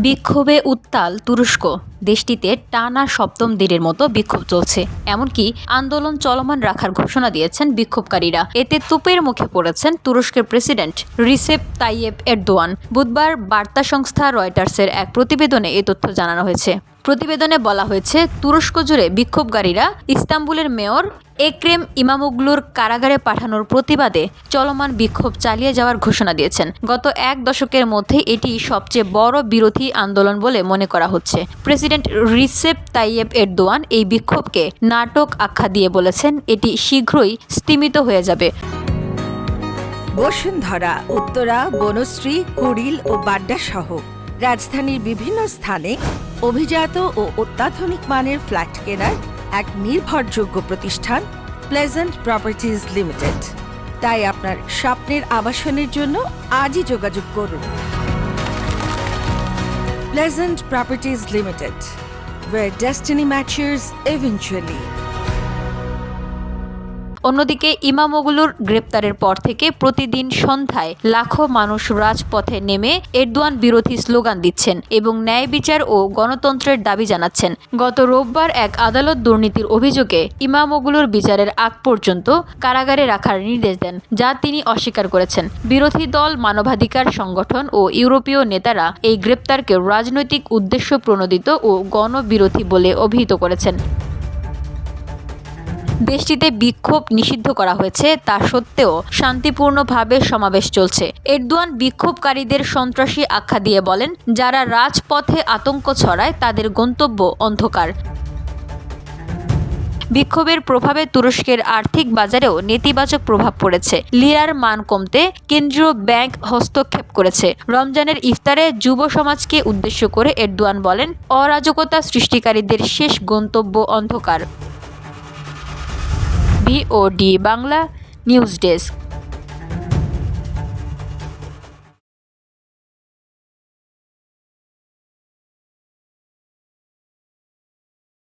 বিক্ষোভে উত্তাল তুরস্ক। দেশটিতে টানা সপ্তম দিনের মতো বিক্ষোভ চলছে। এমনকি আন্দোলন চলমান রাখার ঘোষণা দিয়েছেন বিক্ষোভকারীরা। এতে তোপের মুখে পড়েছেন তুরস্কের প্রেসিডেন্ট রিসেপ তাইয়েপ এরদোয়ান। বুধবার বার্তা সংস্থা রয়টার্সের এক প্রতিবেদনে এ তথ্য জানানো হয়েছে। প্রতিবেদনে বলা হয়েছে, তুরস্ক জুড়ে বিক্ষোভকারীরা ইস্তাম্বুলের মেয়র এক্রেম ইমামোগলুর কারাগারে পাঠানোর প্রতিবাদে চলমান বিক্ষোভ চালিয়ে যাওয়ার ঘোষণা দিয়েছেন। গত এক দশকের মধ্যে এটি সবচেয়ে বড় বিরোধী আন্দোলন বলে মনে করা হচ্ছে। প্রেসিডেন্ট রিসেপ তাইয়েপ এরদোয়ান এই বিক্ষোভকে নাটক আখ্যা দিয়ে বলেছেন, এটি শীঘ্রই স্তিমিত হয়ে যাবে। বসুন্ধরা, উত্তরা, বনশ্রী, কুড়িল ও বাড্ডা সহ রাজধানীর বিভিন্ন স্থানে অভিজাত ও অত্যাধুনিক মানের ফ্ল্যাট কেনার এক নির্ভরযোগ্য প্রতিষ্ঠান প্লেজেন্ট প্রপার্টিজ লিমিটেড। তাই আপনার স্বপ্নের আবাসনের জন্য আজই যোগাযোগ করুন। Pleasant properties limited, where destiny matches eventually. অন্যদিকে ইমামোগলুর গ্রেপ্তারের পর থেকে প্রতিদিন সন্ধ্যায় লাখো মানুষ রাজপথে নেমে এরদোয়ান বিরোধী স্লোগান দিচ্ছেন এবং ন্যায় বিচার ও গণতন্ত্রের দাবি জানাচ্ছেন। গত রোববার এক আদালত দুর্নীতির অভিযোগে ইমামোগলুর বিচারের আগ পর্যন্ত কারাগারে রাখার নির্দেশ দেন, যা তিনি অস্বীকার করেছেন। বিরোধী দল, মানবাধিকার সংগঠন ও ইউরোপীয় নেতারা এই গ্রেপ্তারকে রাজনৈতিক উদ্দেশ্য প্রণোদিত ও গণবিরোধী বলে অভিহিত করেছেন। দেশটিতে বিক্ষোভ নিষিদ্ধ করা হয়েছে, তা সত্ত্বেও শান্তিপূর্ণভাবে সমাবেশ চলছে। এরদোয়ান বিক্ষোভকারীদের সন্ত্রাসী আখ্যা দিয়ে বলেন, যারা রাজপথে আতঙ্ক ছড়ায় তাদের গন্তব্য অন্ধকার। বিক্ষোভের প্রভাবে তুরস্কের আর্থিক বাজারেও নেতিবাচক প্রভাব পড়েছে। লিরার মান কমতে কেন্দ্রীয় ব্যাংক হস্তক্ষেপ করেছে। রমজানের ইফতারে যুব সমাজকে উদ্দেশ্য করে এরদোয়ান বলেন, অরাজকতা সৃষ্টিকারীদের শেষ গন্তব্য অন্ধকার। BOD Bangla news desk.